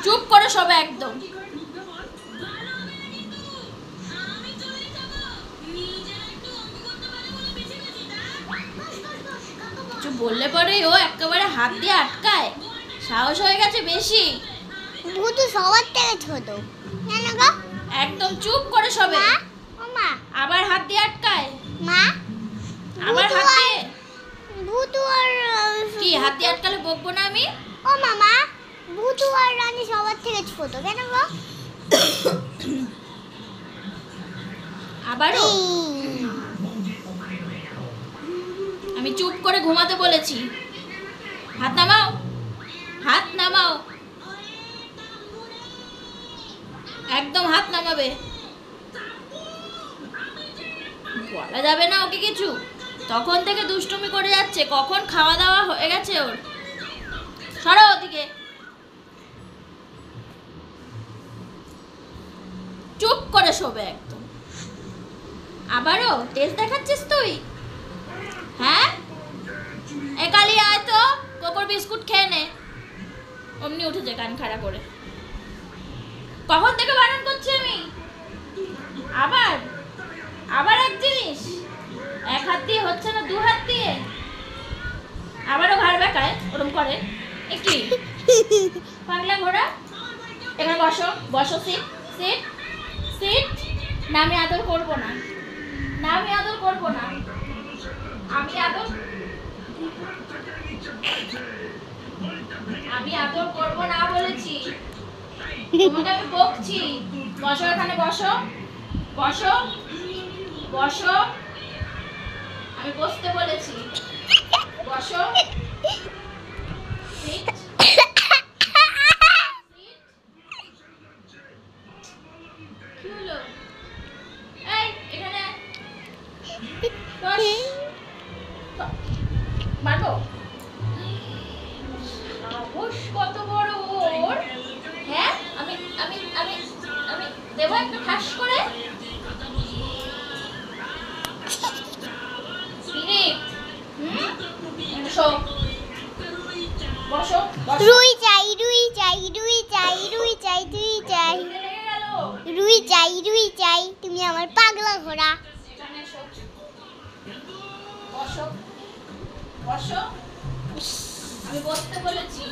চুপ করে সবে একদম। কিছু বললে পরে ও একেবারে হাত দিয়ে আটকায়, সাহস হয়ে গেছে বেশি। ভূতু সবার থেকে ছোট কেন গো? একদম চুপ করে সবে। মা আবার হাত দিয়ে আটকায়। মা আবার হাত দিয়ে ভূতু আর কি হাত দিয়ে আটকালে বকবো না আমি? ও মামা ভূতু আর রানী সবার থেকে ছোট কেন গো? আবারও আমি চুপ করে ঘুমাতে বলেছি। হাত নামাও, হাত নামাও, একদম হাত নামাবে। বলা যাবে না ওকে কিছু, তখন থেকে দুষ্টুমি করে যাচ্ছে। কখন খাওয়া দাওয়া হয়ে গেছে ওর। সরো ওদিকে। চুপ করে শোবে একদম। আবারও টেস্ট দেখাচ্ছিস তুই? হ্যাঁ, এ কালি আয় তো, কোকোর বিস্কুট খেয়ে নে। অমনি উঠেছে কান খাড়া করে। কখন থেকে বারণ করছি আমি? আবার আবার এক জিনিস, এক হাত দিয়ে হচ্ছে না, দু হাত দিয়ে। আবারও ঘাড় বেঁকায় ওরম করে। এ কি পাগলা ঘোড়া? এখানে বসো, বসো, সিট সিট সিট। না আমি আদর করবো না, না আমি আদর করবো না, আমি আদর করবো না বলেছি। তোমাকে আমি বকছি। বসো এখানে, বসো বসো বসো, আমি বসতে বলেছি। বসো। সিট। কি হলো? এই এখানে বস। মারবো? সাহস কত বড় ওর! হ্যাঁ, আমি আমি আমি আমি দেবো একটা ঠাস করে। স্পিরিট, বসো বসো বসো। রুই চাই রুই চাই রুই চাই রুই চাই রুই চাই লেগে গেল। রুই চাই রুই চাই তুমি আমার পাগলা ঘোড়া। এখানে এসো। বসো বসো, আমি বসতে বলেছি।